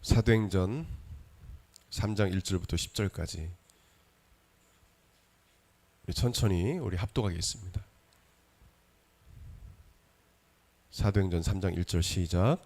사도행전 3장 1절부터 10절까지 천천히 우리 합독하겠습니다. 사도행전 3장 1절 시작.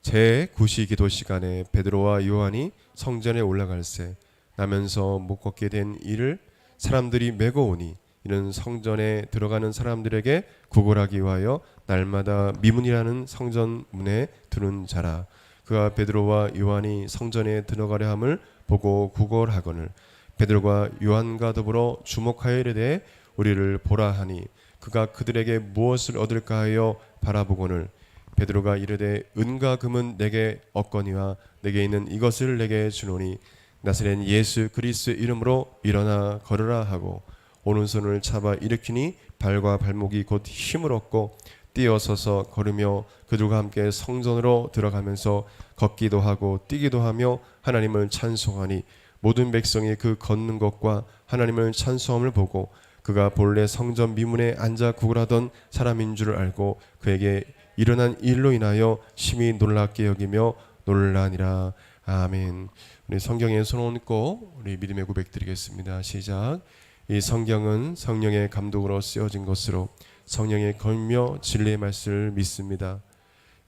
제9시 기도 시간에 베드로와 요한이 성전에 올라갈새 나면서 못 걷게 된 이를 사람들이 메고 오니 이는 성전에 들어가는 사람들에게 구걸하기 위하여 날마다 미문이라는 성전 문에 두는 자라. 그가 베드로와 요한이 성전에 들어가려 함을 보고 구걸하거늘 베드로가 요한과 더불어 주목하여 이르되 우리를 보라 하니 그가 그들에게 무엇을 얻을까 하여 바라보거늘 베드로가 이르되 은과 금은 내게 없거니와 내게 있는 이것을 내게 주노니 나사렛 예수 그리스도의 이름으로 일어나 걸으라 하고 오른손을 잡아 일으키니 발과 발목이 곧 힘을 얻고 뛰어서서 걸으며 그들과 함께 성전으로 들어가면서 걷기도 하고 뛰기도 하며 하나님을 찬송하니 모든 백성이 그 걷는 것과 하나님을 찬송함을 보고 그가 본래 성전 미문에 앉아 구걸하던 사람인 줄 알고 그에게 일어난 일로 인하여 심히 놀랍게 여기며 놀라니라. 아멘. 우리 성경에 손 얹고 우리 믿음의 고백 드리겠습니다. 시작. 이 성경은 성령의 감독으로 쓰여진 것으로 성령의 권며 진리의 말씀을 믿습니다.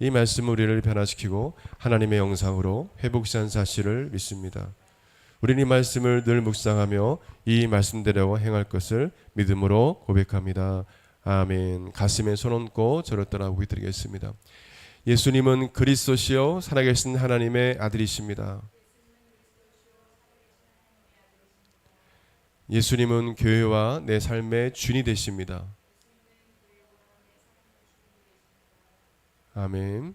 이 말씀은 우리를 변화시키고 하나님의 영상으로 회복시한 사실을 믿습니다. 우리는 이 말씀을 늘 묵상하며 이 말씀대로 행할 것을 믿음으로 고백합니다. 아멘. 가슴에 손 얹고 저를 따라 부탁드리겠습니다. 예수님은 그리스도시요 살아계신 하나님의 아들이십니다. 예수님은 교회와 내 삶의 주인이 되십니다. 아멘.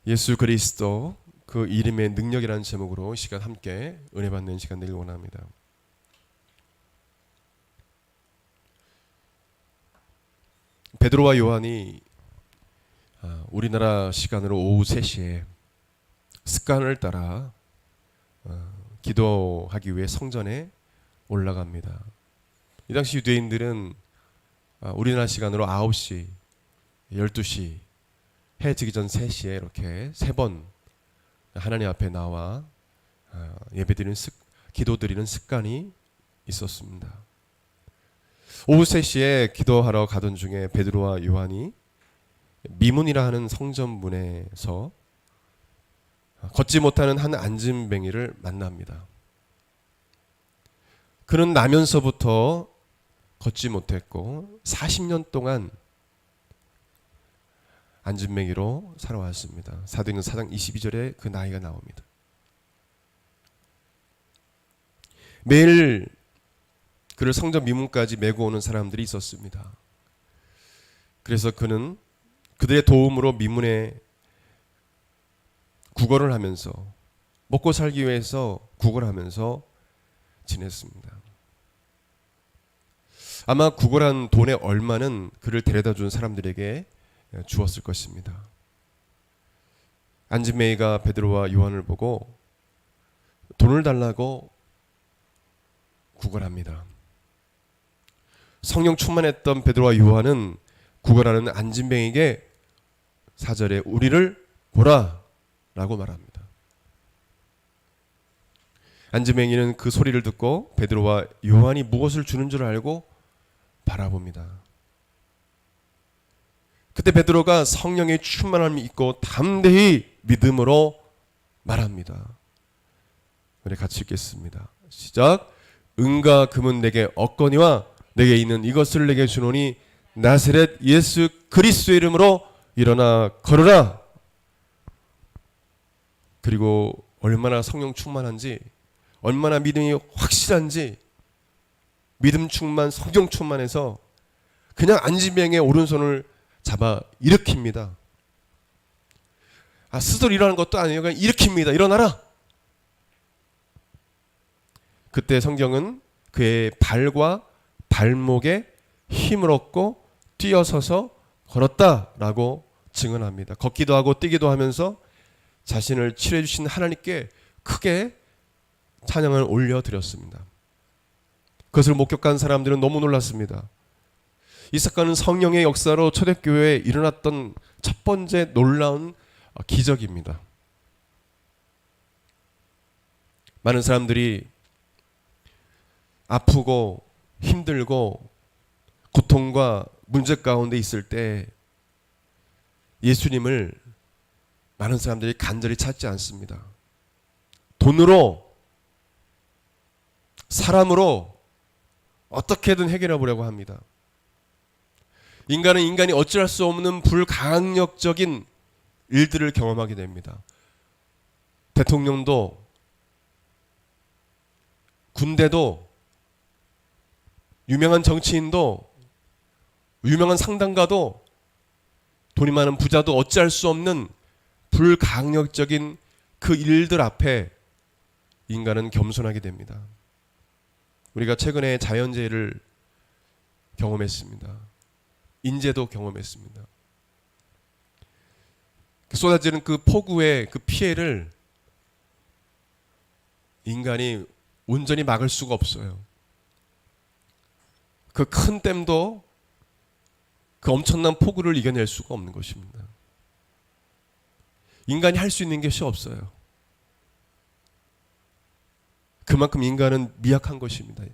예수 그리스도 그 이름의 능력이라는 제목으로 이 시간 함께 은혜 받는 시간 되길 원합니다. 베드로와 요한이 우리나라 시간으로 오후 3시에 습관을 따라 기도하기 위해 성전에 올라갑니다. 이 당시 유대인들은 우리나라 시간으로 9시, 12시, 해 지기 전 3시에 이렇게 3번 하나님 앞에 나와 예배드리는 기도드리는 습관이 있었습니다. 오후 3시에 기도하러 가던 중에 베드로와 요한이 미문이라 하는 성전문에서 걷지 못하는 한 안진뱅이를 만납니다. 그는 나면서부터 걷지 못했고 40년 동안 안진뱅이로 살아왔습니다. 사도행전 4장 22절에 그 나이가 나옵니다. 매일 그를 성전 미문까지 메고 오는 사람들이 있었습니다. 그래서 그는 그들의 도움으로 미문에 구걸을 하면서 먹고 살기 위해서 구걸하면서 지냈습니다. 아마 구걸한 돈의 얼마는 그를 데려다 준 사람들에게 주었을 것입니다. 안진뱅이가 베드로와 요한을 보고 돈을 달라고 구걸합니다. 성령 충만했던 베드로와 요한은 구걸하는 안진뱅이에게 4절에 우리를 보라 라고 말합니다. 안진뱅이는 그 소리를 듣고 베드로와 요한이 무엇을 주는 줄 알고 바라봅니다. 그때 베드로가 성령의 충만함이 있고 담대히 믿음으로 말합니다. 우리 같이 읽겠습니다. 시작. 은과 금은 내게 없거니와 내게 있는 이것을 내게 주노니 나사렛 예수 그리스도의 이름으로 일어나 걸으라. 그리고 얼마나 성령 충만한지, 얼마나 믿음이 확실한지, 믿음 충만, 성령 충만해서 그냥 안진뱅이의 오른손을 잡아 일으킵니다. 스스로 일어나는 것도 아니에요. 그냥 일으킵니다. 일어나라. 그때 성경은 그의 발과 발목에 힘을 얻고 뛰어서서 걸었다라고 증언합니다. 걷기도 하고 뛰기도 하면서 자신을 치료해 주신 하나님께 크게 찬양을 올려드렸습니다. 그것을 목격한 사람들은 너무 놀랐습니다. 이 사건은 성령의 역사로 초대교회에 일어났던 첫 번째 놀라운 기적입니다. 많은 사람들이 아프고 힘들고 고통과 문제 가운데 있을 때 예수님을 많은 사람들이 간절히 찾지 않습니다. 돈으로, 사람으로 어떻게든 해결해 보려고 합니다. 인간은 인간이 어찌할 수 없는 불가항력적인 일들을 경험하게 됩니다. 대통령도, 군대도, 유명한 정치인도, 유명한 상담가도, 돈이 많은 부자도 어찌할 수 없는 불가항력적인 그 일들 앞에 인간은 겸손하게 됩니다. 우리가 최근에 자연재해를 경험했습니다. 인재도 경험했습니다. 쏟아지는 그 폭우의 그 피해를 인간이 온전히 막을 수가 없어요. 그 큰 댐도 그 엄청난 폭우를 이겨낼 수가 없는 것입니다. 인간이 할 수 있는 것이 없어요. 그만큼 인간은 미약한 것입니다.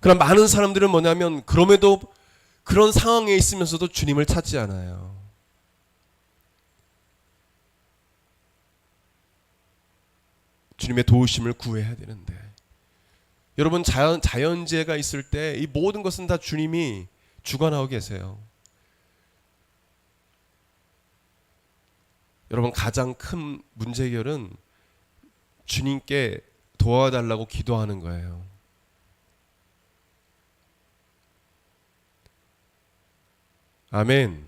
그럼 많은 사람들은 뭐냐면 그럼에도 그런 상황에 있으면서도 주님을 찾지 않아요. 주님의 도우심을 구해야 되는데, 여러분, 자연재해가 있을 때 이 모든 것은 다 주님이 주관하고 계세요. 여러분, 가장 큰 문제 해결은 주님께 도와달라고 기도하는 거예요. 아멘.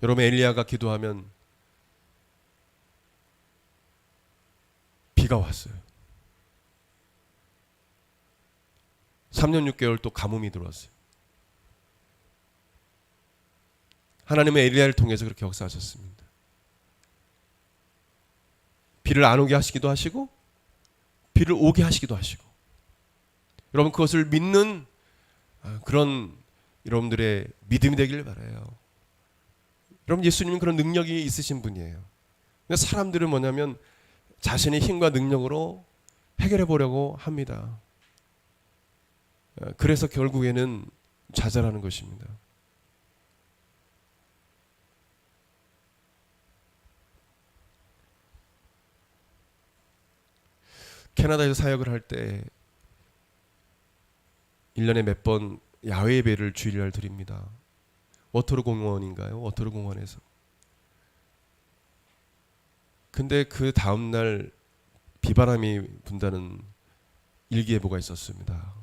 여러분, 엘리야가 기도하면 비가 왔어요. 3년 6개월 또 가뭄이 들어왔어요. 하나님은 엘리야를 통해서 그렇게 역사하셨습니다. 비를 안 오게 하시기도 하시고 비를 오게 하시기도 하시고, 여러분 그것을 믿는 그런 여러분들의 믿음이 되길 바라요. 여러분, 예수님은 그런 능력이 있으신 분이에요. 근데 사람들은 뭐냐면 자신의 힘과 능력으로 해결해 보려고 합니다. 그래서 결국에는 좌절하는 것입니다. 캐나다에서 사역을 할 때 1년에 몇 번 야외 예배를 주일날 드립니다. 워터루 공원인가요? 워터루 공원에서. 근데 그 다음날 비바람이 분다는 일기예보가 있었습니다.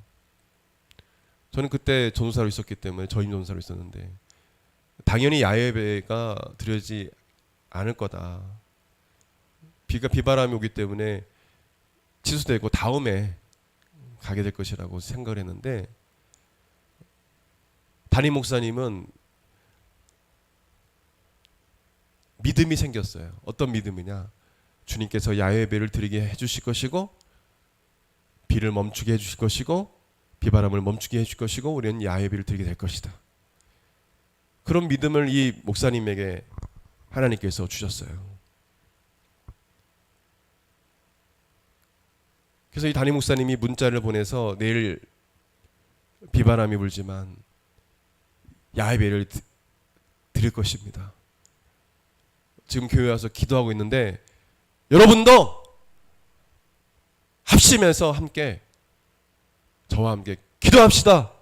저는 그때 전도사로 있었기 때문에 전임 전도사로 있었는데 당연히 야외 예배가 드려지지 않을 거다. 비바람이 오기 때문에 취소되고 다음에 가게 될 것이라고 생각을 했는데, 담임 목사님은 믿음이 생겼어요. 어떤 믿음이냐? 주님께서 야외 예배를 드리게 해주실 것이고, 비를 멈추게 해주실 것이고, 비바람을 멈추게 해주실 것이고, 우리는 야외 예배를 드리게 될 것이다. 그런 믿음을 이 목사님에게 하나님께서 주셨어요. 그래서 이 담임 목사님이 문자를 보내서 내일 비바람이 불지만 야외 예배를 드릴 것입니다. 지금 교회 와서 기도하고 있는데 여러분도 합심해서 함께 저와 함께 기도합시다.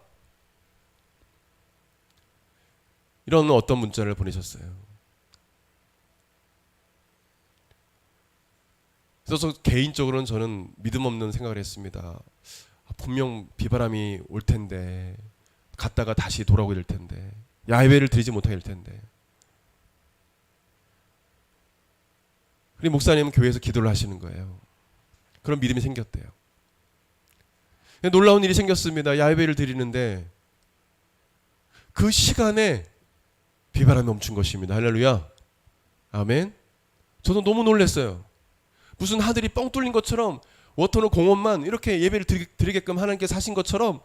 이런 어떤 문자를 보내셨어요. 그래서 개인적으로는 저는 믿음 없는 생각을 했습니다. 분명 비바람이 올 텐데, 갔다가 다시 돌아오게 될 텐데, 야외를 드리지 못하게 될 텐데. 그리고 목사님은 교회에서 기도를 하시는 거예요. 그런 믿음이 생겼대요. 놀라운 일이 생겼습니다. 야외를 드리는데 그 시간에 비바람이 멈춘 것입니다. 할렐루야. 아멘. 저도 너무 놀랐어요. 무슨 하늘이 뻥 뚫린 것처럼 워터는 공원만 이렇게 예배를 드리게끔 하나님께서 하신 것처럼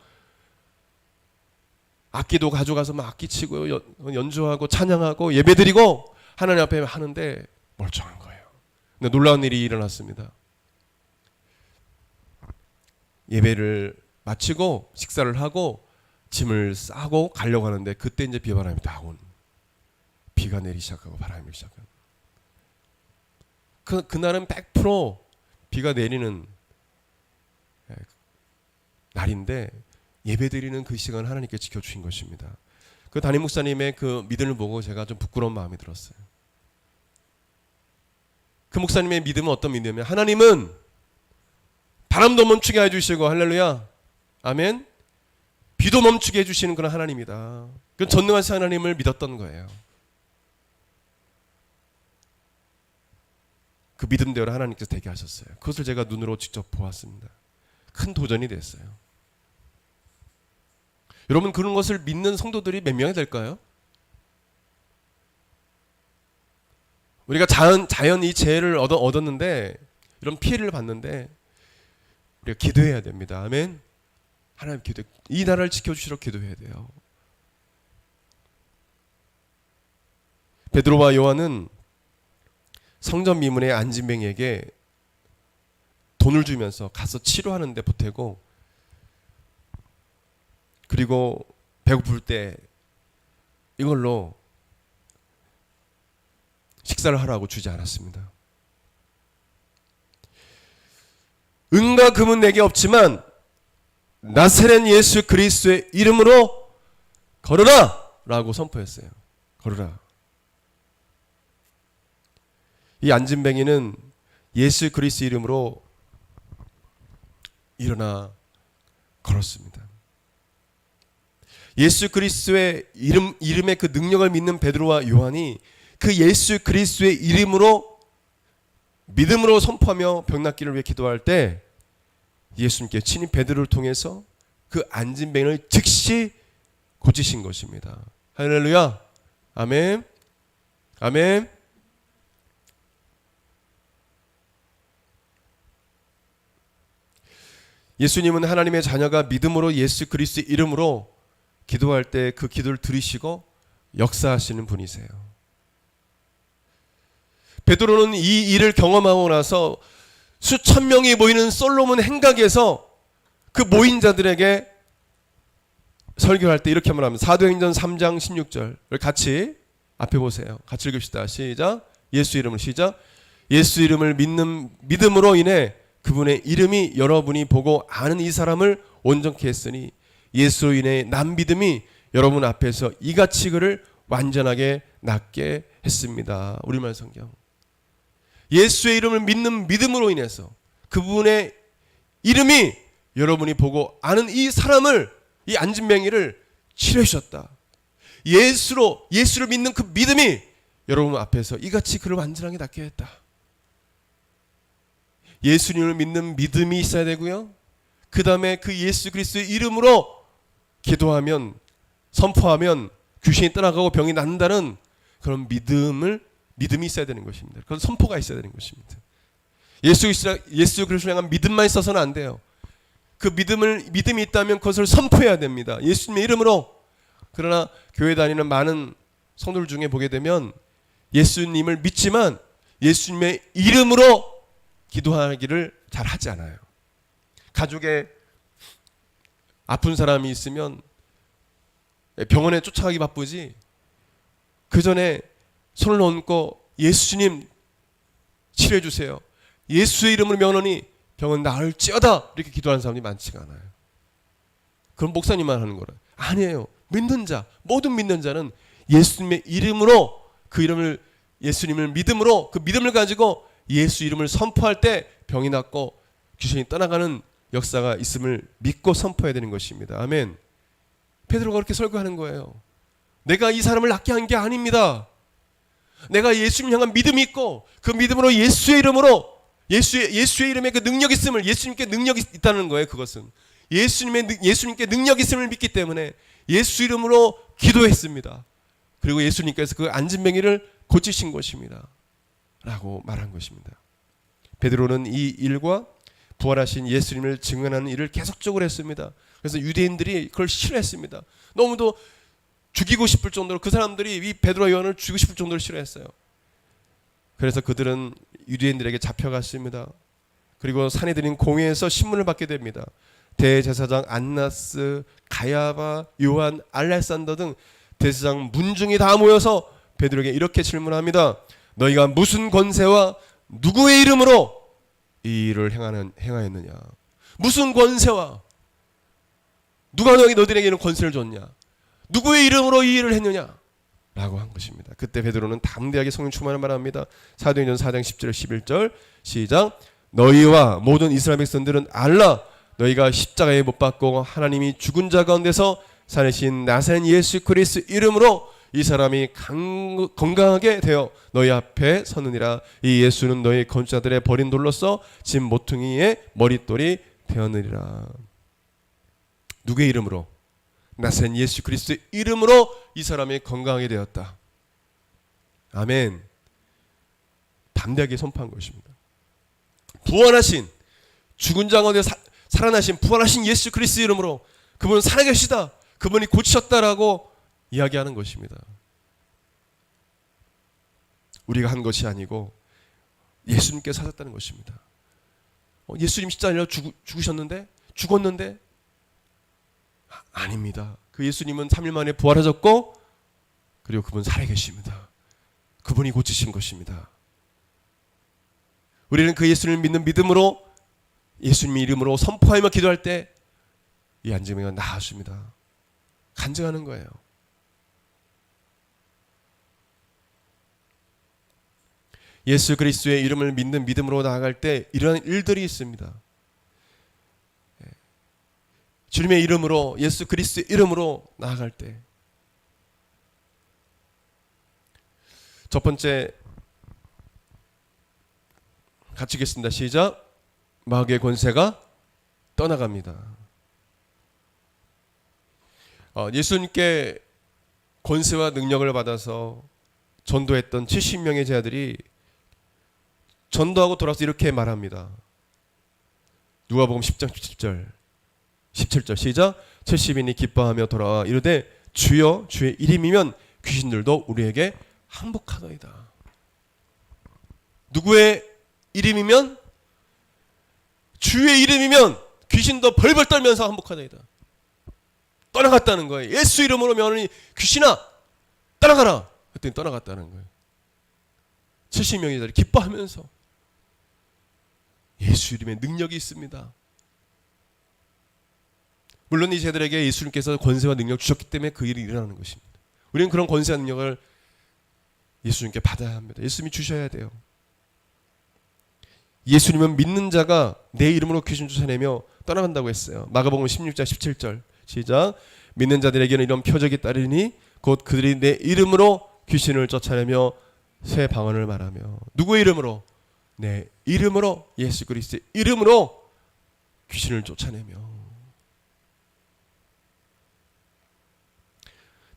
악기도 가져가서 막 악기 치고 연주하고 찬양하고 예배드리고 하나님 앞에 하는데 멀쩡한 거예요. 근데 놀라운 일이 일어났습니다. 예배를 마치고 식사를 하고 짐을 싸고 가려고 하는데 그때 이제 비바람이 딱 온. 비가 내리기 시작하고 바람이 불기 시작하고. 그날은 100% 비가 내리는 날인데 예배드리는 그 시간을 하나님께 지켜주신 것입니다. 그 담임 목사님의 그 믿음을 보고 제가 좀 부끄러운 마음이 들었어요. 그 목사님의 믿음은 어떤 믿음이냐면 하나님은 바람도 멈추게 해주시고 할렐루야 아멘 비도 멈추게 해주시는 그런 하나님이다. 그 전능하신 하나님을 믿었던 거예요. 그 믿음대로 하나님께서 되게 하셨어요. 그것을 제가 눈으로 직접 보았습니다. 큰 도전이 됐어요. 여러분 그런 것을 믿는 성도들이 몇 명이 될까요? 우리가 자연 이 재해를 얻었는데 이런 피해를 봤는데 우리가 기도해야 됩니다. 아멘. 하나님 기도. 이 나라를 지켜주시도록 기도해야 돼요. 베드로와 요한은 성전 미문의 안진뱅이에게 돈을 주면서 가서 치료하는데 보태고 그리고 배고플 때 이걸로 식사를 하라고 주지 않았습니다. 은과 금은 내게 없지만 나사렛 예수 그리스도의 이름으로 걸어라 라고 선포했어요. 걸어라. 이 안진뱅이는 예수 그리스도 이름으로 일어나 걸었습니다. 예수 그리스도의 이름의 그 능력을 믿는 베드로와 요한이 그 예수 그리스도의 이름으로 믿음으로 선포하며 병 낫기를 위해 기도할 때 예수님께 친히 베드로를 통해서 그 안진뱅이를 즉시 고치신 것입니다. 할렐루야. 아멘. 아멘. 예수님은 하나님의 자녀가 믿음으로 예수 그리스도의 이름으로 기도할 때 그 기도를 들으시고 역사하시는 분이세요. 베드로는 이 일을 경험하고 나서 수천 명이 모이는 솔로몬 행각에서 그 모인 자들에게 설교할 때 이렇게 말합니다. 사도행전 3장 16절을 같이 앞에 보세요. 같이 읽읍시다. 시작. 예수 이름을 시작. 예수 이름을 믿는 믿음으로 인해 그분의 이름이 여러분이 보고 아는 이 사람을 온전케 했으니 예수로 인해 난 믿음이 여러분 앞에서 이같이 그를 완전하게 낫게 했습니다. 우리말 성경. 예수의 이름을 믿는 믿음으로 인해서 그분의 이름이 여러분이 보고 아는 이 사람을 이 안진뱅이를 치료해 주셨다. 예수를 믿는 그 믿음이 여러분 앞에서 이같이 그를 완전하게 낫게 했다. 예수님을 믿는 믿음이 있어야 되고요. 그 다음에 그 예수 그리스도의 이름으로 기도하면 선포하면 귀신이 떠나가고 병이 낫는다는 그런 믿음이 있어야 되는 것입니다. 그런 선포가 있어야 되는 것입니다. 예수 그리스도를 향한 믿음만 있어서는 안 돼요. 그 믿음이 있다면 그것을 선포해야 됩니다. 예수님의 이름으로. 그러나 교회 다니는 많은 성도들 중에 보게 되면 예수님을 믿지만 예수님의 이름으로 기도하기를 잘 하지 않아요. 가족에 아픈 사람이 있으면 병원에 쫓아가기 바쁘지 그 전에 손을 얹고 예수님 치료해 주세요. 예수의 이름으로 명하노니 병은 나을지어다 이렇게 기도하는 사람이 많지가 않아요. 그럼 목사님만 하는 거라. 아니에요. 믿는 자, 모든 믿는 자는 예수님의 이름으로 그 이름을 예수님을 믿음으로 그 믿음을 가지고 예수 이름을 선포할 때 병이 낫고 귀신이 떠나가는 역사가 있음을 믿고 선포해야 되는 것입니다. 아멘. 베드로가 그렇게 설교하는 거예요. 내가 이 사람을 낫게 한 게 아닙니다. 내가 예수님 향한 믿음이 있고 그 믿음으로 예수의 이름으로 예수의 이름에 그 능력이 있음을 예수님께 능력이 있다는 거예요. 그것은 예수님께 능력이 있음을 믿기 때문에 예수 이름으로 기도했습니다. 그리고 예수님께서 그 안진뱅이를 고치신 것입니다. 라고 말한 것입니다. 베드로는 이 일과 부활하신 예수님을 증언하는 일을 계속적으로 했습니다. 그래서 유대인들이 그걸 싫어했습니다. 너무도 죽이고 싶을 정도로, 그 사람들이 이 베드로와 요한을 죽이고 싶을 정도로 싫어했어요. 그래서 그들은 유대인들에게 잡혀갔습니다. 그리고 산헤드린 공회에서 신문을 받게 됩니다. 대제사장 안나스, 가야바, 요한, 알렉산더 등 대제사장 문중이 다 모여서 베드로에게 이렇게 질문합니다. 너희가 무슨 권세와 누구의 이름으로 이 일을 행하였느냐? 무슨 권세와, 누가 너희들에게 이런 권세를 줬냐? 누구의 이름으로 이 일을 했느냐? 라고 한 것입니다. 그때 베드로는 담대하게 성령 충만을 말합니다. 사도행전 4장 10절 11절 시작. 너희와 모든 이스라엘 백성들은 알라. 너희가 십자가에 못 박고 하나님이 죽은 자 가운데서 살리신 나사렛 예수 그리스도 이름으로 이 사람이 건강하게 되어 너희 앞에 서느니라. 이 예수는 너희 건축자들의 버린 돌로서 진 모퉁이의 머릿돌이 되었느니라. 누구의 이름으로? 나사렛 예수 그리스도의 이름으로 이 사람이 건강하게 되었다. 아멘. 담대하게 선포한 것입니다. 부활하신, 죽은 자 가운데 살아나신 부활하신 예수 그리스도 이름으로 그분은 살아계시다, 그분이 고치셨다라고 이야기하는 것입니다. 우리가 한 것이 아니고 예수님께서 하셨다는 것입니다. 예수님 십자가에 죽으셨는데, 죽었는데, 아닙니다. 그 예수님은 3일 만에 부활하셨고, 그리고 그분 살아계십니다. 그분이 고치신 것입니다. 우리는 그 예수님을 믿는 믿음으로, 예수님의 이름으로 선포하며 기도할 때 이 안정병은 나았습니다. 간증하는 거예요. 예수 그리스도의 이름을 믿는 믿음으로 나아갈 때 이러한 일들이 있습니다. 주님의 이름으로, 예수 그리스도의 이름으로 나아갈 때, 첫 번째 같이 읽겠습니다. 시작. 마귀의 권세가 떠나갑니다. 예수님께 권세와 능력을 받아서 전도했던 70명의 제자들이 전도하고 돌아서 이렇게 말합니다. 누가복음 10장 17절 시작. 70인이 기뻐하며 돌아와 이르되 주여 주의 이름이면 귀신들도 우리에게 항복하더이다. 누구의 이름이면? 주의 이름이면 귀신도 벌벌 떨면서 항복하더이다. 떠나갔다는 거예요. 예수 이름으로 명하니 귀신아 떠나가라. 그랬더니 떠나갔다는 거예요. 70명이 기뻐하면서. 예수 이름에 능력이 있습니다. 물론 이 제자들에게 예수님께서 권세와 능력 주셨기 때문에 그 일이 일어나는 것입니다. 우리는 그런 권세와 능력을 예수님께 받아야 합니다. 예수님이 주셔야 돼요. 예수님은 믿는 자가 내 이름으로 귀신 쫓아내며 떠나간다고 했어요. 마가복음 16장 17절 시작. 믿는 자들에게는 이런 표적이 따르니 곧 그들이 내 이름으로 귀신을 쫓아내며 새 방언을 말하며. 누구의 이름으로? 내 이름으로, 예수 그리스도의 이름으로 귀신을 쫓아내며.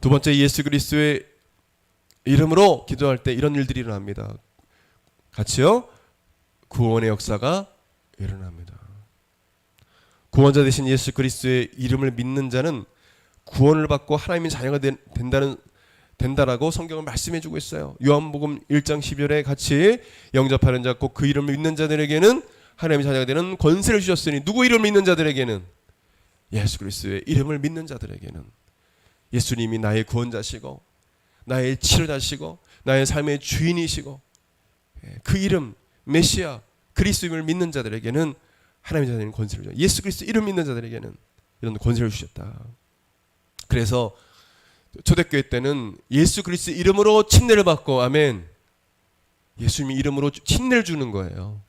두 번째, 예수 그리스도의 이름으로 기도할 때 이런 일들이 일어납니다. 같이요. 구원의 역사가 일어납니다. 구원자 되신 예수 그리스도의 이름을 믿는 자는 구원을 받고 하나님의 자녀가 된다라고 성경은 말씀해주고 있어요. 요한복음 1장 12절에 같이 영접하는 자 곧 그 이름을 믿는 자들에게는 하나님의 자녀가 되는 권세를 주셨으니. 누구 이름을 믿는 자들에게는? 예수 그리스도의 이름을 믿는 자들에게는. 예수님이 나의 구원자시고 나의 치료자시고 나의 삶의 주인이시고 그 이름 메시아 그리스도임을 믿는 자들에게는 하나님의 자녀는 권세를 주셨다. 예수 그리스도 이름 믿는 자들에게는 이런 권세를 주셨다. 그래서 초대교회 때는 예수 그리스도 이름으로 침례를 받고, 아멘, 예수님의 이름으로 침례를 주는 거예요.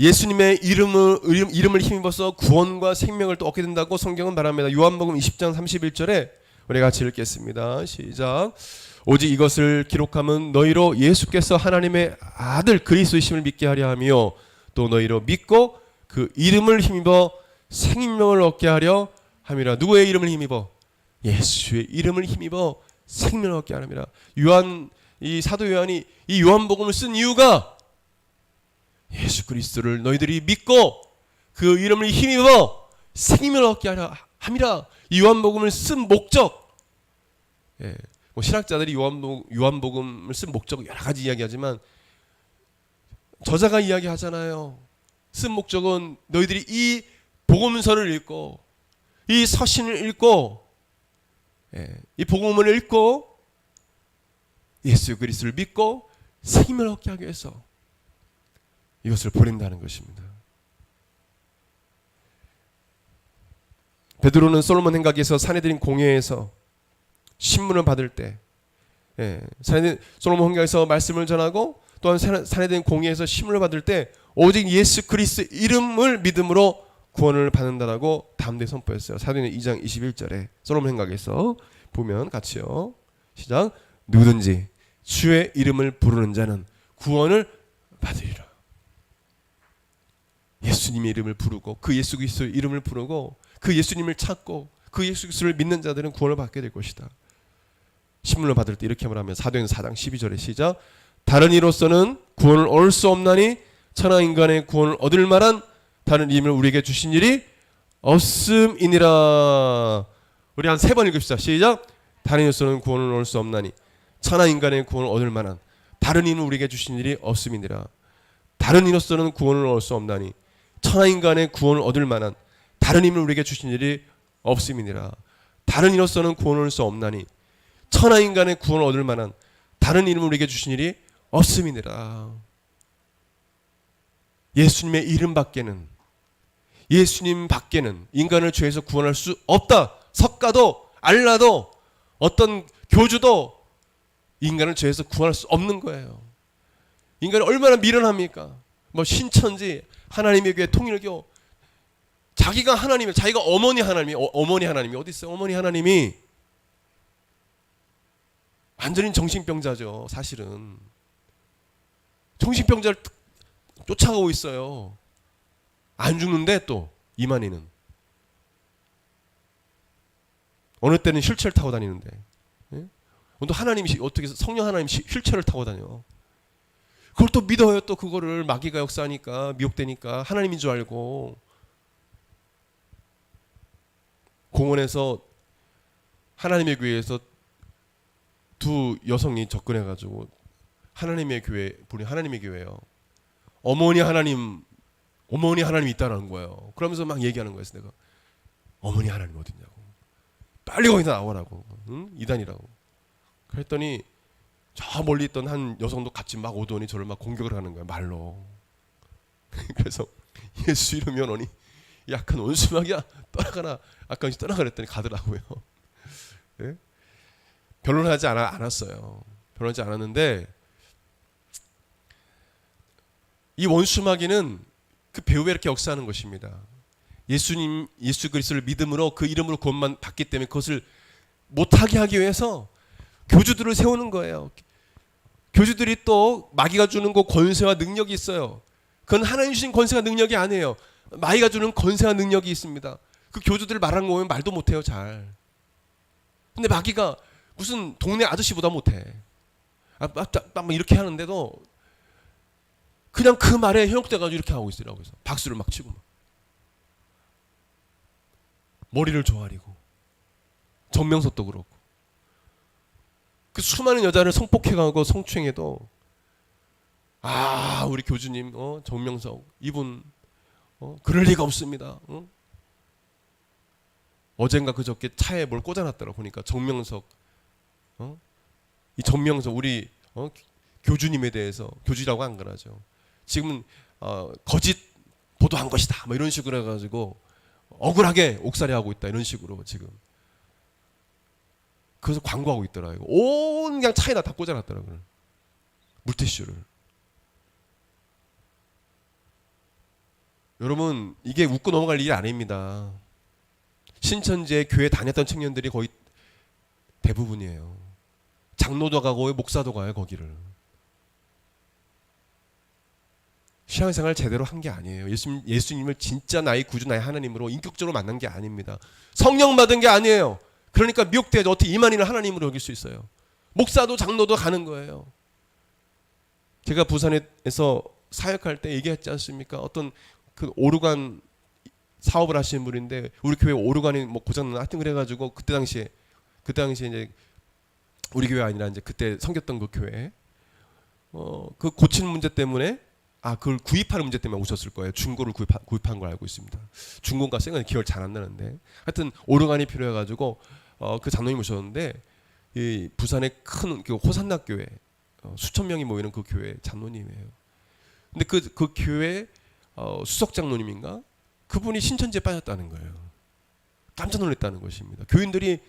예수님의 이름을 힘입어서 구원과 생명을 또 얻게 된다고 성경은 말합니다. 요한복음 20장 31절에 우리 같이 읽겠습니다. 시작. 오직 이것을 기록함은 너희로 예수께서 하나님의 아들 그리스도이심을 믿게 하려 하며 또 너희로 믿고 그 이름을 힘입어 생명을 얻게 하려 함이라. 누구의 이름을 힘입어? 예수의 이름을 힘입어 생명을 얻게 하느니라. 이 사도 요한이 이 요한복음을 쓴 이유가 예수 그리스도를 너희들이 믿고 그 이름을 힘입어 생명을 얻게 하려 함이라. 이 요한복음을 쓴 목적, 뭐 신학자들이 요한복음을 쓴 목적 여러 가지 이야기하지만 저자가 이야기하잖아요. 쓴 목적은 너희들이 이 복음서를 읽고 이 서신을 읽고 이 복음을 읽고 예수 그리스도를 믿고 생명을 얻게 하기 위해서 이것을 보낸다는 것입니다. 베드로는 솔로몬 행각에서 산헤드린 공회에서 신문을 받을 때, 솔로몬 행각에서 말씀을 전하고 또한 산헤드린 공회에서 신문을 받을 때 오직 예수 그리스도 이름을 믿음으로 구원을 받는다라고 담대히 선포했어요. 사도행전 2장 21절에 솔로몬 행각에서 보면 같이요. 시작. 누구든지 주의 이름을 부르는 자는 구원을 받으리라. 예수님의 이름을 부르고 그 예수 그리스도의 이름을 부르고 그 예수님을 찾고 그 예수 그리스도를 믿는 자들은 구원을 받게 될 것이다. 신문을 받을 때 이렇게 말하면 사도행전 4장 12절에 시작. 다른 이로서는 구원을 얻을 수 없나니 천하 인간의 구원을 얻을 만한 다른 이름을 우리에게 주신 일이 없음이니라. 우리 한 3번 읽읍시다. 시작. 다른 이로서는 구원을 얻을 수 없나니 천하 인간의 구원을 얻을 만한 다른 이름을 우리에게 주신 일이 없음이니라. 다른 이로서는 구원을 얻을 수 없나니 천하 인간의 구원을 얻을 만한 다른 이름을 우리에게 주신 일이 없음이니라. 다른 이로서는 구원을 얻을 수 없나니 천하 인간의 구원을 얻을 만한 다른 이름을 우리에게 주신 일이 없음이니라. 예수님의 이름 밖에는, 예수님 밖에는 인간을 죄에서 구원할 수 없다. 석가도 알라도 어떤 교주도 인간을 죄에서 구원할 수 없는 거예요. 인간이 얼마나 미련합니까? 뭐 신천지, 하나님의 교회, 통일교, 자기가 하나님이, 자기가 어머니 하나님이 어디 있어요? 어머니 하나님이 완전히 정신병자죠. 사실은 정신병자를 쫓아가고 있어요. 안 죽는데 또 이만희는 어느 때는 휠체어를 타고 다니는데, 또 하나님이 어떻게 성령 하나님 휠체어를 타고 다녀. 그걸 또 믿어요. 또 그거를 마귀가 역사하니까 미혹되니까 하나님인 줄 알고. 공원에서 하나님의 교회에서 두 여성이 접근해가지고 하나님의 교회예요. 어머니 하나님이 있다는 거예요. 그러면서 막 얘기하는 거예요. 내가 어머니 하나님 어딨냐고, 빨리 거기서 나오라고, 응? 이단이라고. 그랬더니 저 멀리 있던 한 여성도 같이 막 오더니 저를 막 공격을 하는 거예요, 말로. 그래서 예수 이름 연원이 약한 원수막이야, 떠나가라. 아까 떠나가랬더니 가더라고요. 네? 변론하지 않았어요. 변론하지 않았는데 이 원수마귀는 그 배후에 이렇게 역사하는 것입니다. 예수 그리스도를 믿음으로 그 이름으로 구원만 받기 때문에 그것을 못하게 하기 위해서 교주들을 세우는 거예요. 교주들이 또 마귀가 주는 그 권세와 능력이 있어요. 그건 하나님 주신 권세와 능력이 아니에요. 마귀가 주는 권세와 능력이 있습니다. 그 교주들 말하는 거 보면 말도 못해요, 잘. 근데 마귀가 무슨 동네 아저씨보다 못해. 막 이렇게 하는데도 그냥 그 말에 현혹돼가지고 이렇게 하고 있으라고 해서 박수를 막 치고 막. 머리를 조아리고 정명석도 그렇고 그 수많은 여자를 성폭행하고 성추행해도 우리 교주님 정명석 이분 그럴 리가 없습니다. 어젠가 그저께 차에 뭘 꽂아놨더라 보니까 정명석 이 정명석 우리 교주님에 대해서 교주라고 안 그러죠. 지금은 거짓 보도한 것이다 뭐 이런 식으로 해가지고 억울하게 옥살이하고 있다 이런 식으로 지금 그래서 광고하고 있더라고요. 온 그냥 차에다 다 꽂아놨더라고요. 물티슈를. 여러분 이게 웃고 넘어갈 일이 아닙니다. 신천지에 교회 다녔던 청년들이 거의 대부분이에요. 장로도 가고 목사도 가요 거기를. 신앙생활 제대로 한 게 아니에요. 예수님을 진짜 나의 구주 나의 하나님으로 인격적으로 만난 게 아닙니다. 성령 받은 게 아니에요. 그러니까 미혹돼야죠. 어떻게 이만희를 하나님으로 여길 수 있어요. 목사도 장로도 가는 거예요. 제가 부산에서 사역할 때 얘기했지 않습니까? 어떤 그 오르간 사업을 하시는 분인데 우리 교회 오르간이 뭐 고장나 하여튼 그래가지고 그때 당시에 이제 우리 교회 아니라 이제 그때 섬겼던 그 교회 그 고치는 문제 때문에 그걸 구입하는 문제 때문에 오셨을 거예요. 중고를 구입한 걸 알고 있습니다. 중고가 센 건 기억 잘 안 나는데 하여튼 오르간이 필요해가지고 그 장로님 오셨는데 이 부산의 큰 그 호산나 교회 수천 명이 모이는 그 교회 장로님이에요. 근데 그 교회 수석 장로님인가 그분이 신천지에 빠졌다는 거예요. 깜짝 놀랐다는 것입니다. 교인들이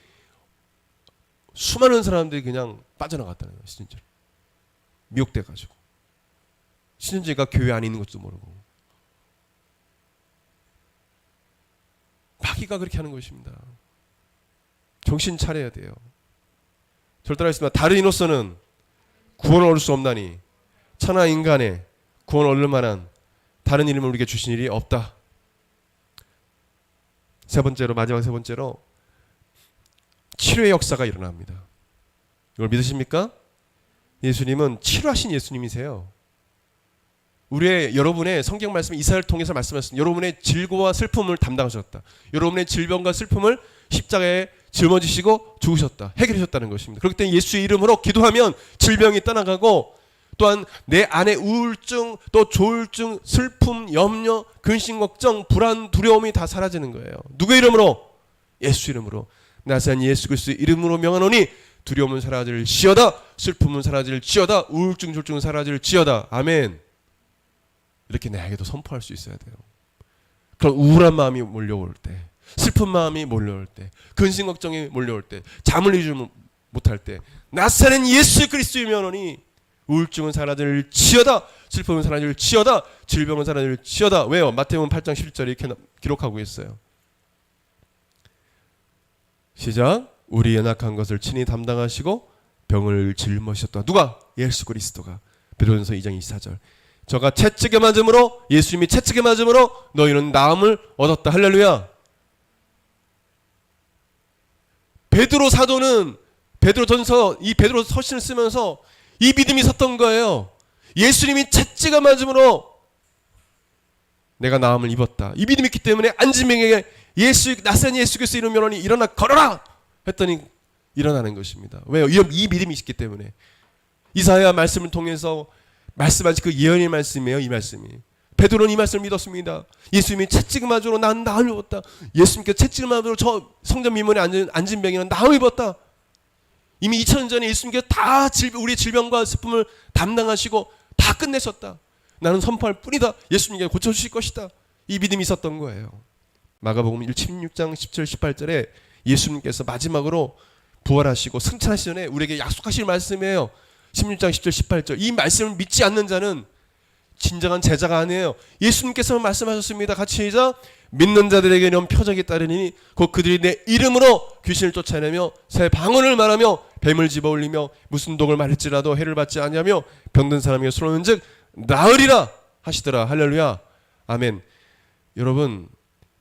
수많은 사람들이 그냥 빠져나갔다는 거예요. 신천지로 미혹돼가지고 신천지가 교회 안에 있는 것도 모르고 마귀가 그렇게 하는 것입니다. 정신 차려야 돼요. 저를 따라했습니다. 다른 이로서는 구원을 얻을 수 없나니 천하 인간의 구원을 얻을 만한 다른 이름을 우리에게 주신 일이 없다. 마지막 세 번째로 치료의 역사가 일어납니다. 이걸 믿으십니까? 예수님은 치료하신 예수님이세요. 여러분의 성경 말씀 이사야를 통해서 말씀하셨습니다. 여러분의 질고와 슬픔을 담당하셨다. 여러분의 질병과 슬픔을 십자가에 짊어지시고 죽으셨다. 해결하셨다는 것입니다. 그렇기 때문에 예수의 이름으로 기도하면 질병이 떠나가고 또한 내 안에 우울증, 또 조울증, 슬픔, 염려, 근심, 걱정, 불안, 두려움이 다 사라지는 거예요. 누구의 이름으로? 예수 이름으로. 나사렛 예수 그리스도의 이름으로 명하노니 두려움은 사라질지어다. 슬픔은 사라질지어다. 우울증, 조울증은 사라질지어다. 아멘. 이렇게 나에게도 선포할 수 있어야 돼요. 그런 우울한 마음이 몰려올 때, 슬픈 마음이 몰려올 때, 근심 걱정이 몰려올 때, 잠을 이루지 못할 때 나사렛 예수 그리스도의 명하노니 우울증은 사라질지어다. 슬픔은 사라질지어다. 질병은 사라질지어다. 왜요? 마태복음 8장 11절에 이렇게 기록하고 있어요. 시작. 우리 연약한 것을 친히 담당하시고 병을 짊어지셨다. 누가? 예수 그리스도가. 베드로전서 2장 24절. 저가 채찍에 맞음으로 예수님이 채찍에 맞음으로 너희는 나음을 얻었다. 할렐루야. 베드로 사도는 베드로전서 이 베드로 서신을 쓰면서 이 믿음이 섰던 거예요. 예수님이 채찍에 맞음으로 내가 나음을 입었다. 이 믿음이 있기 때문에 안진병에게 나사렛 예수 그리스도 이름 명하니 일어나 걸어라 했더니 일어나는 것입니다. 왜요? 이 믿음이 있기 때문에. 이사야 말씀을 통해서 말씀하신 그 예언의 말씀이에요. 이 말씀이. 베드로는 이 말씀을 믿었습니다. 예수님이 채찍을 맞으로 난 나음을 입었다. 예수님께서 채찍을 맞으로 저 성전 미문에 앉은 안진병이는 나음을 입었다. 이미 2000년 전에 예수님께서 다 우리의 질병과 슬픔을 담당하시고 다 끝내셨다. 나는 선포할 뿐이다. 예수님께 고쳐주실 것이다. 이 믿음이 있었던 거예요. 마가복음 16장 17, 18절에 예수님께서 마지막으로 부활하시고 승천하시기 전에 우리에게 약속하실 말씀이에요. 16장 10절 18절. 이 말씀을 믿지 않는 자는 진정한 제자가 아니에요. 예수님께서 말씀하셨습니다. 같이 시작. 믿는 자들에게는 표적이 따르니 곧 그들이 내 이름으로 귀신을 쫓아내며 새 방언을 말하며 뱀을 집어올리며 무슨 독을 말할지라도 해를 받지 아니하며 병든 사람에게 손을 즉 나으리라 하시더라. 할렐루야. 아멘. 여러분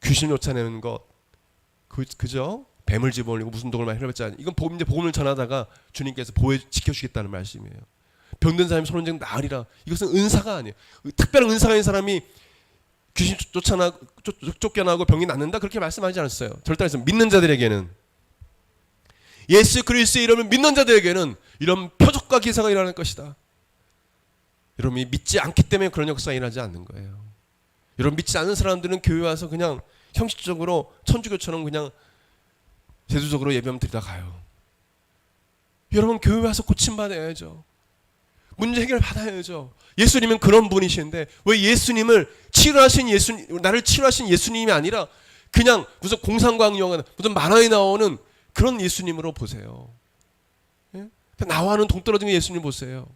귀신 쫓아내는 것 그죠? 뱀을 집어올리고 무슨 독을 해를 받지 아니하며 이건 복음을 전하다가 주님께서 지켜주겠다는 말씀이에요. 병든 사람이 손을 즉 나으리라. 이것은 은사가 아니에요. 특별한 은사가 있는 사람이 귀신 쫓겨나고 병이 낫는다 그렇게 말씀하지 않았어요. 절대 말씀. 믿는 자들에게는 예수 그리스도의 이름을 믿는 자들에게는 이런 표적과 기사가 일어날 것이다. 여러분이 믿지 않기 때문에 그런 역사가 일어나지 않는 거예요. 여러분 믿지 않는 사람들은 교회 와서 그냥 형식적으로 천주교처럼 그냥 제도적으로 예배만 드리다 가요. 여러분 교회 와서 고침받아야죠. 문제 해결 받아야죠. 예수님은 그런 분이신데 왜 예수님을 나를 치료하신 예수님이 아니라 그냥 무슨 공상과학 영화 무슨 만화에 나오는 그런 예수님으로 보세요. 예? 나와는 동떨어진 예수님 보세요.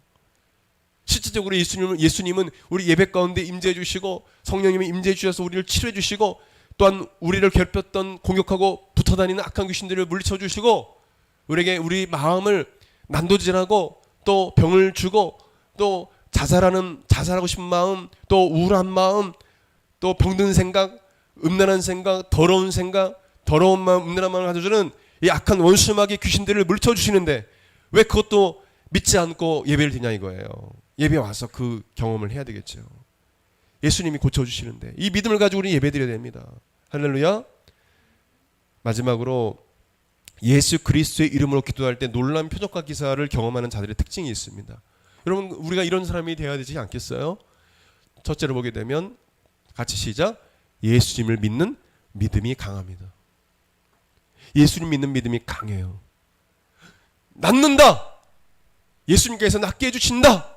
실질적으로 예수님은 우리 예배 가운데 임재해 주시고 성령님이 임재해 주셔서 우리를 치료해 주시고 또한 우리를 괴롭혔던 공격하고 붙어다니는 악한 귀신들을 물리쳐 주시고 우리에게 우리 마음을 난도질하고 또 병을 주고 또 자살하고 싶은 마음, 또 우울한 마음, 또 병든 생각, 음란한 생각, 더러운 생각, 더러운 마음, 음란한 마음을 가져주는 이 악한 원수마귀 귀신들을 물쳐주시는데 왜 그것도 믿지 않고 예배를 드냐 이거예요. 예배 와서 그 경험을 해야 되겠죠. 예수님이 고쳐주시는데 이 믿음을 가지고 우리 예배 드려야 됩니다. 할렐루야. 마지막으로 예수 그리스도의 이름으로 기도할 때 놀라운 표적과 기사를 경험하는 자들의 특징이 있습니다. 여러분 우리가 이런 사람이 되어야 되지 않겠어요? 첫째로 보게 되면 같이 시작. 예수님을 믿는 믿음이 강합니다. 예수님 믿는 믿음이 강해요. 낫는다. 예수님께서 낫게 해주신다.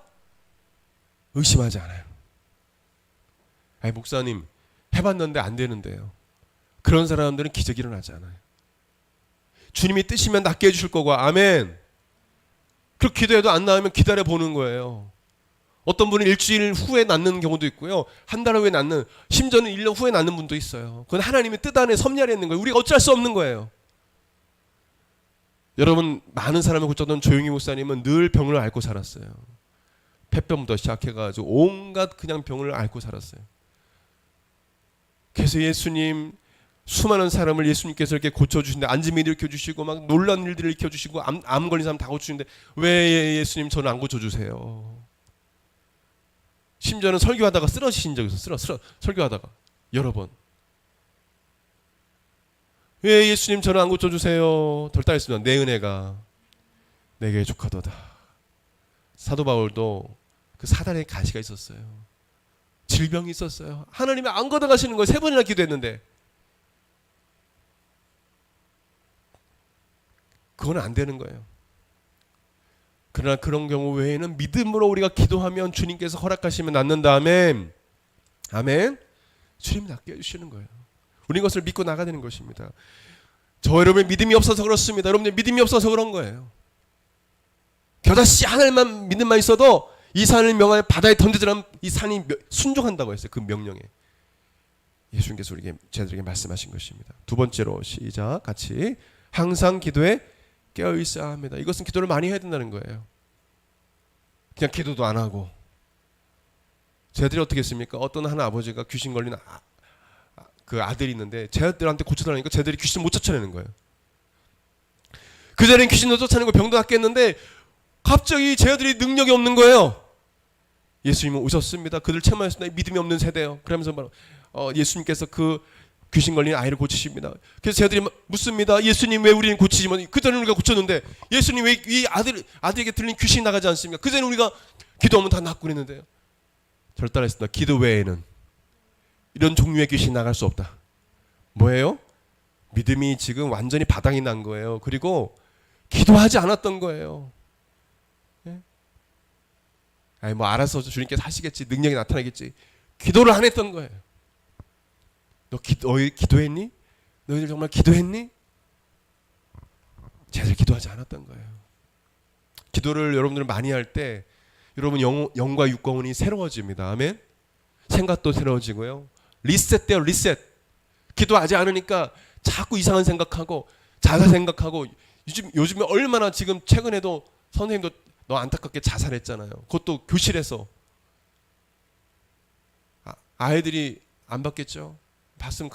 의심하지 않아요. 아니 목사님 해봤는데 안 되는데요. 그런 사람들은 기적이 일어나지 않아요. 주님이 뜨시면 낫게 해주실 거고 아멘. 그렇게 기도해도 안 나으면 기다려보는 거예요. 어떤 분은 일주일 후에 낫는 경우도 있고요. 한 달 후에 낫는, 심지어는 1년 후에 낫는 분도 있어요. 그건 하나님의 뜻 안에 섭리하에 있는 거예요. 우리가 어찌할 수 없는 거예요. 여러분 많은 사람을 고쳤던 조용희 목사님은 늘 병을 앓고 살았어요. 폐병부터 시작해가지고 온갖 그냥 병을 앓고 살았어요. 그래서 예수님 수많은 사람을 예수님께서 이렇게 고쳐주시는데 안짐을 일으켜주시고 막 놀라운 일들을 일으켜주시고 암 걸린 사람 다 고쳐주시는데 왜 예수님 저는 안 고쳐주세요? 심지어는 설교하다가 쓰러지신 적이 있어요. 설교하다가 여러 번. 왜 예수님 저를 안 고쳐주세요? 덜따했습니다. 내 은혜가 내게 족하도다. 사도 바울도 그 사단의 가시가 있었어요. 질병이 있었어요. 하나님이 안 걷어가시는 거예요. 3번이나 기도했는데. 그건 안 되는 거예요. 그러나 그런 경우 외에는 믿음으로 우리가 기도하면 주님께서 허락하시면 낫는다. 아멘. 아멘. 주님이 낫게 해주시는 거예요. 우리는 것을 믿고 나가야 되는 것입니다. 저 여러분의 믿음이 없어서 그렇습니다. 여러분의 믿음이 없어서 그런 거예요. 겨자씨 하나만 믿음만 있어도 이 산을 명하여 바다에 던지더라면 이 산이 순종한다고 했어요. 그 명령에. 예수님께서 우리에게 제자들에게 말씀하신 것입니다. 두 번째로 시작 같이 항상 기도에 깨어 있어야 합니다. 이것은 기도를 많이 해야 된다는 거예요. 그냥 기도도 안 하고. 제자들이 어떻게 했습니까? 어떤 한 아버지가 귀신 걸린 그 아들이 있는데 제자들한테 고쳐달라니까 제자들이 귀신을 못 쫓아내는 거예요. 그 자리엔 귀신도 쫓아내고 병도 낫겠는데 갑자기 제자들이 능력이 없는 거예요. 예수님은 오셨습니다. 그들 체험하였습니다. 믿음이 없는 세대요. 그러면서 바로 예수님께서 그 귀신 걸린 아이를 고치십니다. 그래서 제자들이 묻습니다. 예수님 왜 우리는 고치지만 그 전에 우리가 고쳤는데 예수님 왜 이 아들에게 들린 귀신이 나가지 않습니까? 그 전에 우리가 기도하면 다 낫고 그랬는데요. 절단했습니다. 기도 외에는 이런 종류의 귀신이 나갈 수 없다. 뭐예요? 믿음이 지금 완전히 바닥이 난 거예요. 그리고 기도하지 않았던 거예요. 예? 아니 뭐 알아서 주님께서 하시겠지. 능력이 나타나겠지. 기도를 안 했던 거예요. 너 기도했니? 너희들 정말 기도했니? 제대로 기도하지 않았던 거예요. 기도를 여러분들 많이 할 때 여러분 영과 육과혼이 새로워집니다. 아멘. 생각도 새로워지고요. 리셋돼요. 리셋. 기도하지 않으니까 자꾸 이상한 생각하고 자살 생각하고 요즘에 얼마나 지금 최근에도 선생님도 너 안타깝게 자살했잖아요. 그것도 교실에서. 아이들이 안 봤겠죠? 봤으면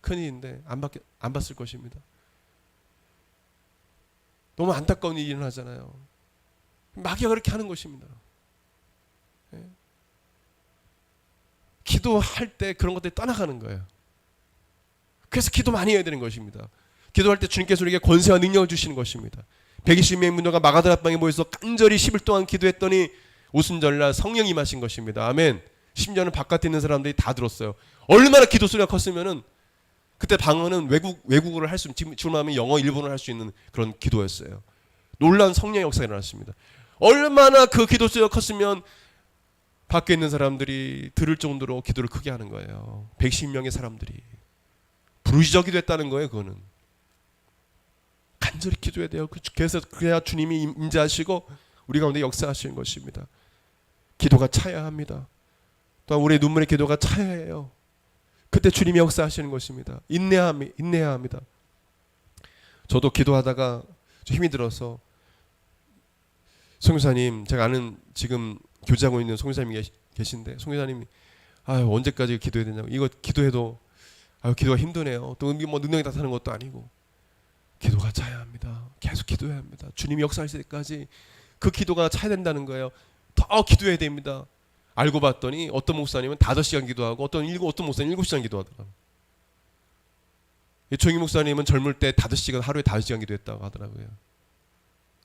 큰일인데 안 봤을 것입니다. 너무 안타까운 일이 일어나잖아요. 마귀가 그렇게 하는 것입니다. 예? 기도할 때 그런 것들이 떠나가는 거예요. 그래서 기도 많이 해야 되는 것입니다. 기도할 때 주님께서 우리에게 권세와 능력을 주시는 것입니다. 120명의 문도가 마가다락방에 모여서 간절히 10일 동안 기도했더니 오순절날 성령이 임하신 것입니다. 아멘. 심지어는 바깥에 있는 사람들이 다 들었어요. 얼마나 기도 소리가 컸으면은 그때 방언은 외국어를 할 수 있는, 지금 하면 영어, 일본어를 할 수 있는 그런 기도였어요. 놀라운 성령의 역사가 일어났습니다. 얼마나 그 기도 소리가 컸으면 밖에 있는 사람들이 들을 정도로 기도를 크게 하는 거예요. 110명의 사람들이 부르짖어 됐다는 거예요. 그거는 간절히 기도해야 돼요. 그래서 그래야 주님이 임재하시고 우리 가운데 역사하시는 것입니다. 기도가 차야 합니다. 또한 우리의 눈물의 기도가 차야 해요. 그때 주님이 역사하시는 것입니다. 인내해야 합니다. 저도 기도하다가 좀 힘이 들어서 선교사님, 제가 아는 지금 교제하고 있는 송교사님이 계신데 송교사님이 언제까지 기도해야 되냐고. 이거 기도해도 기도가 힘드네요. 또 뭐 능력이 나타나는 것도 아니고. 기도가 차야 합니다. 계속 기도해야 합니다. 주님이 역사하실 때까지 그 기도가 차야 된다는 거예요. 더 기도해야 됩니다. 알고 봤더니 어떤 목사님은 5시간 기도하고 어떤 목사님은 7시간 기도하더라고요. 조영희 목사님은 젊을 때 하루에 5시간 기도했다고 하더라고요.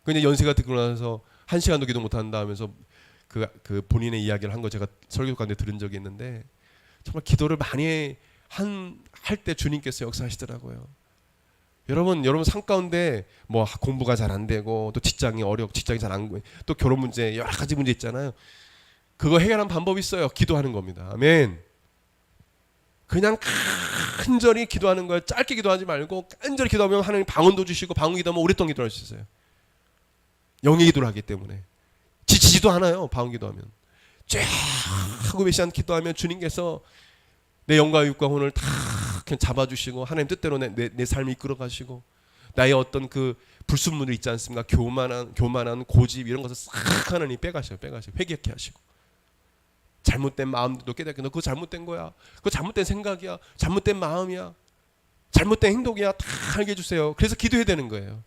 그냥 연세가 듣고 나서 1시간도 기도 못한다 하면서 그 본인의 이야기를 한 거 제가 설교 가운데 들은 적이 있는데, 정말 기도를 많이 할 때 주님께서 역사하시더라고요. 여러분 삶 가운데 뭐 공부가 잘 안 되고 또 직장이 잘 안 구해, 또 결혼 문제, 여러 가지 문제 있잖아요. 그거 해결하는 방법이 있어요. 기도하는 겁니다. 아멘. 그냥 간절히 기도하는 거예요. 짧게 기도하지 말고 간절히 기도하면 하나님 방언도 주시고, 방언 기도하면 오랫동안 기도할 수 있어요. 영의 기도를 하기 때문에 지치지도 않아요. 방언 기도하면 쫙 하고 몇 시간 기도하면 주님께서 내 영과 육과 혼을 다 그냥 잡아주시고 하나님 뜻대로 내 삶을 이끌어 가시고, 나의 어떤 그 불순물이 있지 않습니까? 교만한 고집 이런 것을 싹 하나님 빼가셔 회개케 하시고, 잘못된 마음도 깨닫게, 너 그거 잘못된 거야, 그거 잘못된 생각이야, 잘못된 마음이야, 잘못된 행동이야, 다 알게 해주세요. 그래서 기도해야 되는 거예요.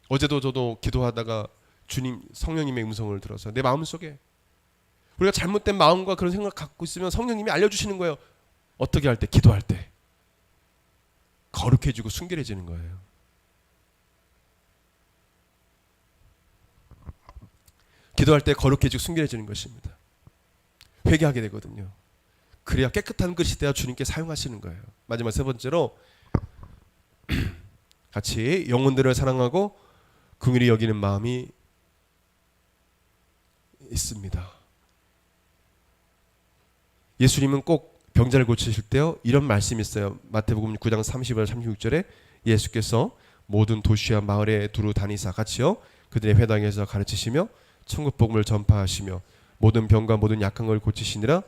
어제도 저도 기도하다가 성령님의 음성을 들어서 내 마음속에 우리가 잘못된 마음과 그런 생각을 갖고 있으면 성령님이 알려주시는 거예요. 어떻게 할 때? 기도할 때 거룩해지고 순결해지는 거예요. 기도할 때 거룩해지고 순결해지는 것입니다. 회개하게 되거든요. 그래야 깨끗한 것이 되어 주님께 사용하시는 거예요. 마지막 세 번째로 같이 영혼들을 사랑하고 긍휼히 여기는 마음이 있습니다. 예수님은 꼭 병자를 고치실 때요, 이런 말씀이 있어요. 마태복음 9장 30절 36절에 예수께서 모든 도시와 마을에 두루 다니사 같이요 그들의 회당에서 가르치시며 천국 복음을 전파하시며 모든 병과 모든 약한 걸 고치시니라.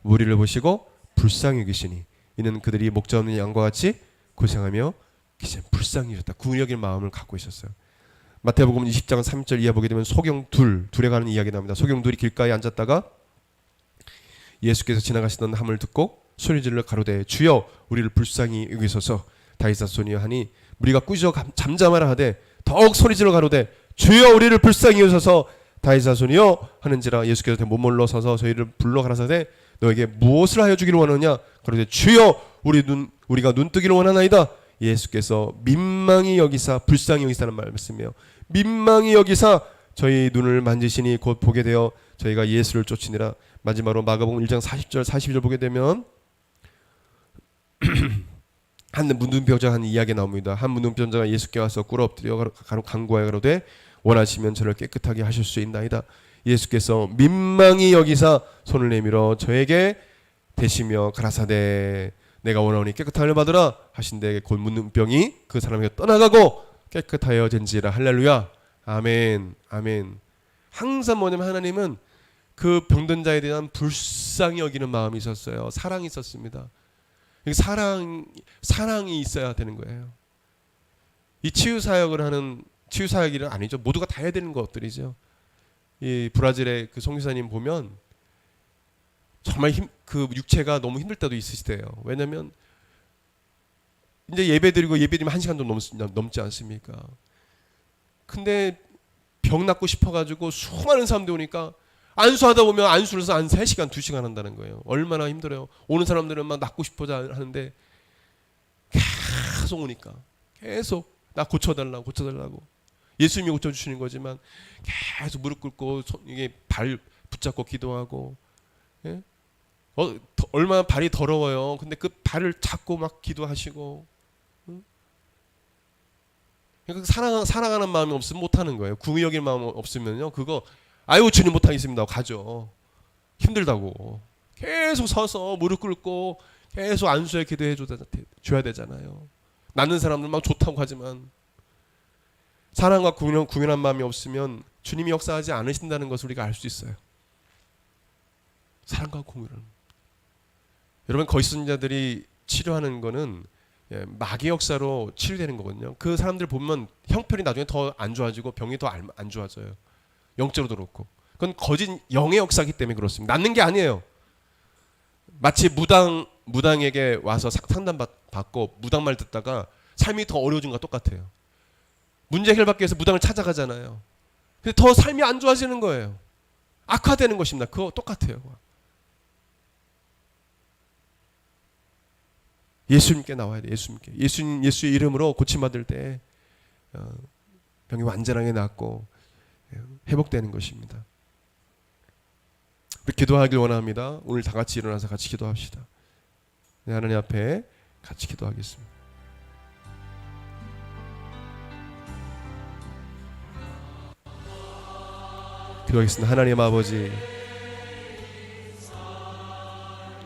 무리를 보시고 불쌍히 여기시니 이는 그들이 목자 없는 양과 같이 고생하며 계신. 불쌍히 여겼다. 긍휼히 여길 마음을 갖고 있었어요. 마태복음 20장 3절 이하 보게 되면 소경 둘에 가는 이야기 나옵니다. 소경 둘이 길가에 앉았다가 예수께서 지나가시던 함을 듣고 소리질러 가로되 주여 우리를 불쌍히 여기소서. 다윗 자손이여 하니 무리가 꾸짖어 잠잠하라 하되 더욱 소리질러 가로되 주여 우리를 불쌍히 여기소서. 다윗 자손이여 하는지라. 예수께서 몸물러 서서 저희를 불러 가라사대 너에게 무엇을 하여 주기를 원하느냐. 그러되 주여 우리가 눈뜨기를 원하나이다. 예수께서 민망히 여기사 불쌍히 여기사는 말씀이에요. 민망히 여기사 저희 눈을 만지시니 곧 보게 되어 저희가 예수를 쫓으니라. 마지막으로 마가복음 1장 40절 42절 보게 되면 한 문둥병자 한 이야기 나옵니다. 한 문둥병자가 예수께 와서 꿇어 엎드려 간구하여 가로되 원하시면 저를 깨끗하게 하실 수 있나이다. 예수께서 민망히 여기사 손을 내밀어 저에게 대시며 가라사대 내가 원하오니 깨끗함을 받으라 하신데 곧 문둥병이 그 사람에게 떠나가고 깨끗하여진지라. 할렐루야. 아멘. 아멘. 항상 뭐냐면 하나님은 그 병든 자에 대한 불쌍히 여기는 마음이 있었어요. 사랑이 있었습니다. 사랑이 있어야 되는 거예요. 이 치유사역이란 아니죠. 모두가 다 해야 되는 것들이죠. 이 브라질의 그 송교사님 보면 정말 그 육체가 너무 힘들 때도 있으시대요. 왜냐면 이제 예배드리면 1시간도 넘지 않습니까? 근데 병 낫고 싶어가지고 수많은 사람들이 오니까 안수하다 보면 안수를 해서 한 3시간 2시간 한다는 거예요. 얼마나 힘들어요. 오는 사람들은 막 낫고 싶어져 하는데 계속 오니까 계속 나 고쳐달라고 예수님이 고쳐주시는 거지만 계속 무릎 꿇고 이게 발 붙잡고 기도하고, 예? 얼마나 발이 더러워요. 근데 그 발을 잡고 막 기도하시고, 응? 그러니까 사랑하는 마음이 없으면 못하는 거예요. 긍휼히 여길 마음 없으면요, 그거 아이고 주님 못하겠습니다 가죠. 힘들다고 계속 서서 무릎 꿇고 계속 안수에 기도해 줘야 되잖아요. 낫는 사람들 막 좋다고 하지만 사랑과 궁연한 마음이 없으면 주님이 역사하지 않으신다는 것을 우리가 알 수 있어요. 사랑과 궁연. 여러분 거짓선자들이 치료하는 거는 마귀 역사로 치료되는 거거든요. 그 사람들 보면 형편이 나중에 더 안 좋아지고 병이 더 안 좋아져요. 영적으로도 그렇고. 그건 거짓 영의 역사이기 때문에 그렇습니다. 낫는 게 아니에요. 마치 무당에게 와서 상담 받고 무당 말 듣다가 삶이 더 어려워진 것과 똑같아요. 문제 해결받기 위해서 무당을 찾아가잖아요. 근데 더 삶이 안 좋아지는 거예요. 악화되는 것입니다. 그거 똑같아요. 예수님께 나와야 돼. 예수님께. 예수의 이름으로 고침받을 때 병이 완전하게 낫고 회복되는 것입니다. 우리 기도하길 원합니다. 오늘 다 같이 일어나서 같이 기도합시다. 하나님 앞에 같이 기도하겠습니다. 기도하겠습니다. 하나님 아버지,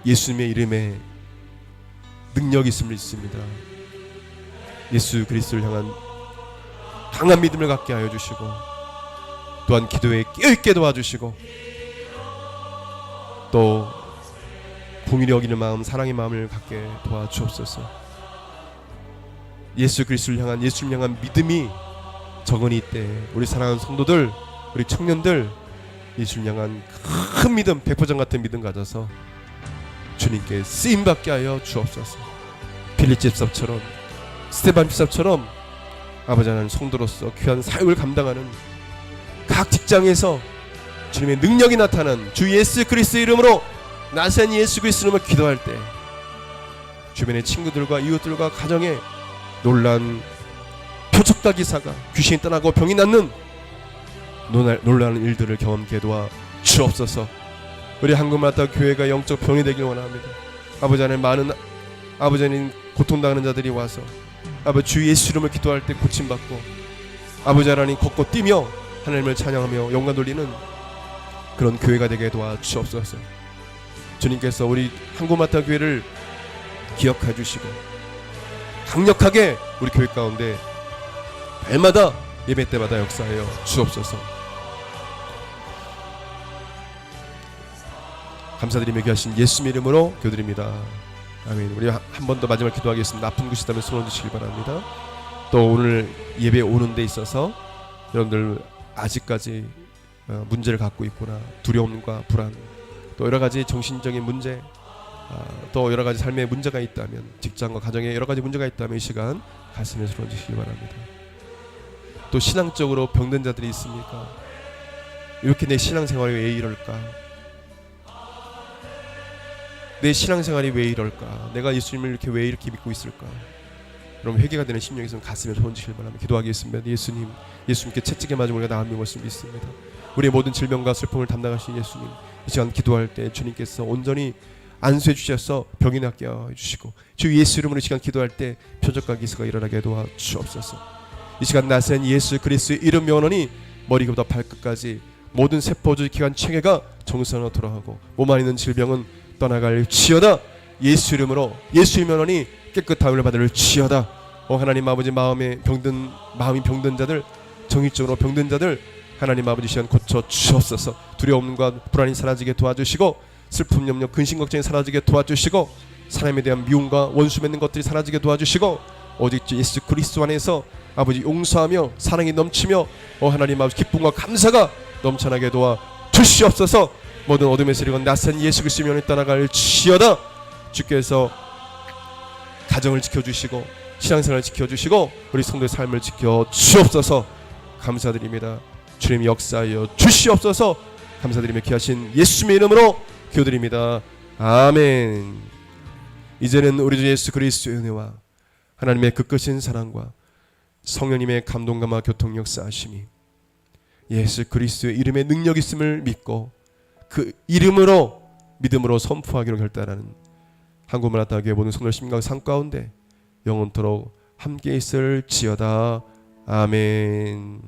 예수님의 이름에 능력이 있음을 믿습니다. 예수 그리스도를 향한 강한 믿음을 갖게 하여 주시고, 또한 기도에 깨어있게 도와주시고, 또 공의를 여기는 마음, 사랑의 마음을 갖게 도와주옵소서. 예수 그리스도를 향한, 예수를 향한 믿음이 적은이 있대. 우리 사랑하는 성도들, 우리 청년들, 예수를 향한 큰 믿음, 백보장 같은 믿음 가져서 주님께 쓰임받게 하여 주옵소서. 빌립 집사처럼, 스데반 집사처럼 아버지 하나님 성도로서 귀한 사역을 감당하는 각 직장에서 주님의 능력이 나타난 주 예수 그리스도의 이름으로, 나사렛 예수 그리스도의 이름으로 기도할 때 주변의 친구들과 이웃들과 가정에 놀란 표적과 기사가, 귀신이 떠나고 병이 낫는 놀라는 일들을 경험케 도와 주옵소서. 우리 한국마다 교회가 영적 병이 되길 원합니다. 아버지 하나님, 많은 아버지 하나님 고통당하는 자들이 와서 아버지 주 예수 이름을 기도할 때 고침받고, 아버지 하나님 걷고 뛰며 하나님을 찬양하며 영광 돌리는 그런 교회가 되게 도와 주옵소서. 주님께서 우리 한국마다 교회를 기억해 주시고 강력하게 우리 교회 가운데 날마다 예배 때마다 역사하여 주옵소서. 감사드리며 귀하신 예수님의 이름으로 기도드립니다. 아멘. 우리 한 번 더 마지막 기도하겠습니다. 아픈 곳이 있다면 손 얹으시기 바랍니다. 또 오늘 예배 오는 데 있어서 여러분들 아직까지 문제를 갖고 있구나, 두려움과 불안, 또 여러 가지 정신적인 문제, 또 여러 가지 삶의 문제가 있다면, 직장과 가정에 여러 가지 문제가 있다면 이 시간 가슴에 손 얹으시기 바랍니다. 또 신앙적으로 병든 자들이 있습니까? 이렇게 내 신앙생활이 왜 이럴까? 내 신앙생활이 왜 이럴까? 내가 예수님을 이렇게 왜 이렇게 믿고 있을까? 그럼 회개가 되는 심령이 있으면 가슴에 손 얹으시길 바랍니다. 기도하겠습니다. 예수님, 예수님께 채찍에 맞은 우리가 나은 것을 믿습니다. 우리의 모든 질병과 슬픔을 담당하신 예수님, 이 시간 기도할 때 주님께서 온전히 안수해 주셔서 병이 낫게 해주시고, 주 예수 이름으로 이 시간 기도할 때 표적과 기사가 일어나게 도와 주옵소서. 이 시간 나사렛 예수 그리스도의 이름 명언이 머리부터 발끝까지 모든 세포주 기관 체계가 정상으로 돌아가고, 몸 안에 있는 질병은 떠나갈 지어다. 예수 이름으로, 예수의 면허니 깨끗함을 받을 지어다. 하나님 아버지, 마음이 병든 자들, 정신적으로 병든 자들 하나님 아버지 시간 고쳐 주옵소서. 두려움과 불안이 사라지게 도와주시고, 슬픔, 염려, 근심, 걱정이 사라지게 도와주시고, 사람에 대한 미움과 원수 맺는 것들이 사라지게 도와주시고, 오직 예수 그리스도 안에서 아버지 용서하며 사랑이 넘치며 하나님 아버지 기쁨과 감사가 넘쳐나게 도와 주시옵소서. 모든 어둠의 세력은 낯선 예수 그리스도의 면을 떠나갈 지어다. 주께서 가정을 지켜주시고 신앙생활을 지켜주시고 우리 성도의 삶을 지켜주옵소서. 감사드립니다. 주님 역사하여 주시옵소서. 감사드리며 귀하신 예수님의 이름으로 기도드립니다. 아멘. 이제는 우리 주 예수 그리스도의 은혜와 하나님의 그 크신 사랑과 성령님의 감동감화 교통 역사하심이 예수 그리스도의 이름에 능력 있음을 믿고 그 이름으로 믿음으로 선포하기로 결단하는 한국문화다교회 모든 성도들 심각 삶 가운데 영원토록 함께 있을 지어다. 아멘.